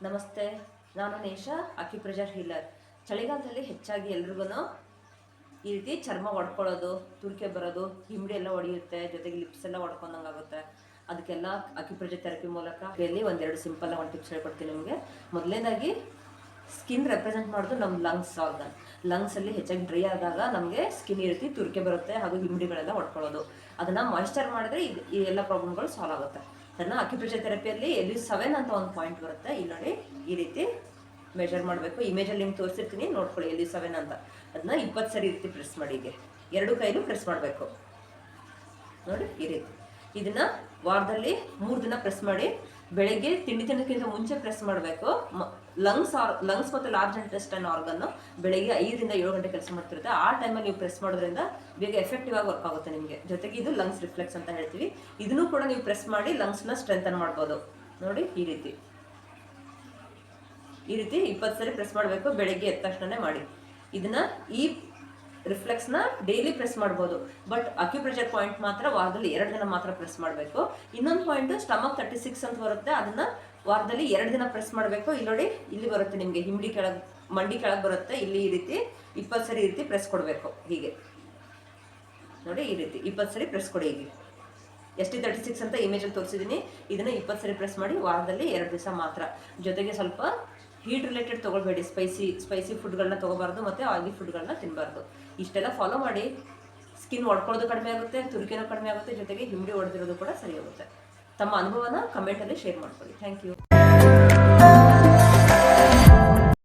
ನಮಸ್ತೆ, ನಾನು ನೇಷಾ, acupressure healer. ಚಳಿಗಾಲದಲ್ಲಿ ಹೆಚ್ಚಾಗಿ ಎಲ್ರಿಗೂ ಈ ರೀತಿ ಚರ್ಮ ಒಡ್ಕೊಳ್ಳೋದು, ತುರಿಕೆ ಬರೋದು, ಹಿಂಡಿ ಎಲ್ಲ ಹೊಡೆಯುತ್ತೆ, ಜೊತೆಗೆ ಲಿಪ್ಸ್ ಎಲ್ಲ ಹೊಡ್ಕೊಂಡಂಗಾಗುತ್ತೆ. ಅದಕ್ಕೆಲ್ಲ ಅಕ್ಯುಪ್ರೆಷರ್ ಥೆರಪಿ ಮೂಲಕ ಇಲ್ಲಿ ಒಂದೆರಡು ಸಿಂಪಲ್ ಒಂದು ಟಿಪ್ಸ್ ಹೇಳ್ಕೊಡ್ತೀನಿ ನಿಮಗೆ. ಮೊದಲನೇದಾಗಿ ಸ್ಕಿನ್ ರೆಪ್ರೆಸೆಂಟ್ ಮಾಡೋದು ನಮ್ಮ ಲಂಗ್ಸ್ ಆರ್ಗನ್. ಲಂಗ್ಸಲ್ಲಿ ಹೆಚ್ಚಾಗಿ ಡ್ರೈ ಆದಾಗ ನಮಗೆ ಸ್ಕಿನ್ ಈ ರೀತಿ ತುರಿಕೆ ಬರುತ್ತೆ ಹಾಗೂ ಹಿಂಡಿಗಳೆಲ್ಲ ಹೊಡ್ಕೊಳ್ಳೋದು. ಅದನ್ನು ಮಾಯಿಶ್ಚರ್ ಮಾಡಿದ್ರೆ ಈ ಎಲ್ಲ ಪ್ರಾಬ್ಲಮ್ಗಳು ಸಾಲ್ವ್ ಆಗುತ್ತೆ. ಅದನ್ನು ಅಕ್ಯುಪ್ರೆಷರ್ ಥೆರಪಿಯಲ್ಲಿ LU7 ಅಂತ ಒಂದು ಪಾಯಿಂಟ್ ಬರುತ್ತೆ. ಇಲ್ಲಿ ನೋಡಿ, ಈ ರೀತಿ ಮೆಜರ್ ಮಾಡಬೇಕು. ಇಮೇಜಲ್ಲಿ ನಿಮ್ಗೆ ತೋರಿಸಿರ್ತೀನಿ, ನೋಡ್ಕೊಳ್ಳಿ. LU7 ಅಂತ ಅದನ್ನ 20 ಸರಿ ರೀತಿ ಪ್ರೆಸ್ ಮಾಡಿ. ಹೀಗೆ ಎರಡು ಕೈಲೂ ಪ್ರೆಸ್ ಮಾಡಬೇಕು ನೋಡಿ, ಈ ರೀತಿ. ಇದನ್ನ ವಾರದಲ್ಲಿ 3 ದಿನ ಪ್ರೆಸ್ ಮಾಡಿ. ಬೆಳಗ್ಗೆ ತಿಂಡಿ ತಿನ್ನೋಕ್ಕಿಂತ ಮುಂಚೆ ಪ್ರೆಸ್ ಮಾಡಬೇಕು. ಲಂಗ್ಸ್ ಮತ್ತು ಲಾರ್ಜ್ ಇಂಟೆಸ್ಟೈನ್ ಆರ್ಗನ್ ಬೆಳಗ್ಗೆ 5 ರಿಂದ 7 ಗಂಟೆ ಕೆಲಸ ಮಾಡ್ತಿರುತ್ತೆ. ಆ ಟೈಮಲ್ಲಿ ನೀವು ಪ್ರೆಸ್ ಮಾಡೋದ್ರಿಂದ ಬೇಗ ಎಫೆಕ್ಟಿವ್ ಆಗಿ ವರ್ಕ್ ಆಗುತ್ತೆ ನಿಮಗೆ. ಜೊತೆಗೆ ಇದು ಲಂಗ್ಸ್ ರಿಫ್ಲೆಕ್ಸ್ ಅಂತ ಹೇಳ್ತೀವಿ. ಇದನ್ನು ಕೂಡ ನೀವು ಪ್ರೆಸ್ ಮಾಡಿ ಲಂಗ್ಸ್ನ ಸ್ಟ್ರೆಂಥನ್ ಮಾಡ್ಬೋದು ನೋಡಿ. ಈ ರೀತಿ 20 ಸರಿ ಪ್ರೆಸ್ ಮಾಡಬೇಕು. ಬೆಳಗ್ಗೆ ಎದ್ದ ತಕ್ಷಣ ಮಾಡಿ. ಇದನ್ನ ಈ ರಿಫ್ಲೆಕ್ಸ್ನ ಡೈಲಿ ಪ್ರೆಸ್ ಮಾಡ್ಬೋದು. ಬಟ್ ಅಕ್ಯುಪ್ರೆಷರ್ ಪಾಯಿಂಟ್ ಮಾತ್ರ ವಾರದಲ್ಲಿ 2 ದಿನ ಮಾತ್ರ ಪ್ರೆಸ್ ಮಾಡಬೇಕು. ಇನ್ನೊಂದು ಪಾಯಿಂಟ್ ಸ್ಟಮಕ್ 36 ಅಂತ ಬರುತ್ತೆ. ಅದನ್ನ ವಾರದಲ್ಲಿ 2 ದಿನ ಪ್ರೆಸ್ ಮಾಡಬೇಕು. ಇಲ್ಲಿ ನೋಡಿ, ಇಲ್ಲಿ ಬರುತ್ತೆ ನಿಮಗೆ ಮಂಡಿ ಕೆಳಗೆ ಬರುತ್ತೆ. ಇಲ್ಲಿ ಈ ರೀತಿ 20 ಸರಿ ರೀತಿ ಪ್ರೆಸ್ ಕೊಡಬೇಕು. ಹೀಗೆ ನೋಡಿ, ಈ ರೀತಿ 20 ಸರಿ ಪ್ರೆಸ್ ಕೊಡಿ. ಹೀಗೆ ST36 ಅಂತ ಇಮೇಜಲ್ಲಿ ತೋರಿಸಿದ್ದೀನಿ. ಇದನ್ನ 20 ಸರಿ ಪ್ರೆಸ್ ಮಾಡಿ. ವಾರದಲ್ಲಿ 2 ದಿವಸ ಮಾತ್ರ. ಜೊತೆಗೆ ಸ್ವಲ್ಪ ಹೀಟ್ ರಿಲೇಟೆಡ್ ತೊಗೊಳ್ಬೇಡಿ. ಸ್ಪೈಸಿ ಫುಡ್ಗಳನ್ನ ತೊಗೋಬಾರ್ದು ಮತ್ತು ಆಯಿಲಿ ಫುಡ್ಗಳನ್ನ ತಿನ್ನಬಾರ್ದು. ಇಷ್ಟೆಲ್ಲ ಫಾಲೋ ಮಾಡಿ. ಸ್ಕಿನ್ ಒಡ್ಕೊಳ್ಳೋದು ಕಡಿಮೆ ಆಗುತ್ತೆ, ತುರಿಕೆನೂ ಕಡಿಮೆ ಆಗುತ್ತೆ, ಜೊತೆಗೆ ಹಿಂಡಿ ಹೊಡೆದಿರೋದು ಕೂಡ ಸರಿ ಹೋಗುತ್ತೆ. ತಮ್ಮ ಅನುಭವನ ಕಮೆಂಟಲ್ಲಿ ಶೇರ್ ಮಾಡ್ಕೊಳ್ಳಿ. Thank you.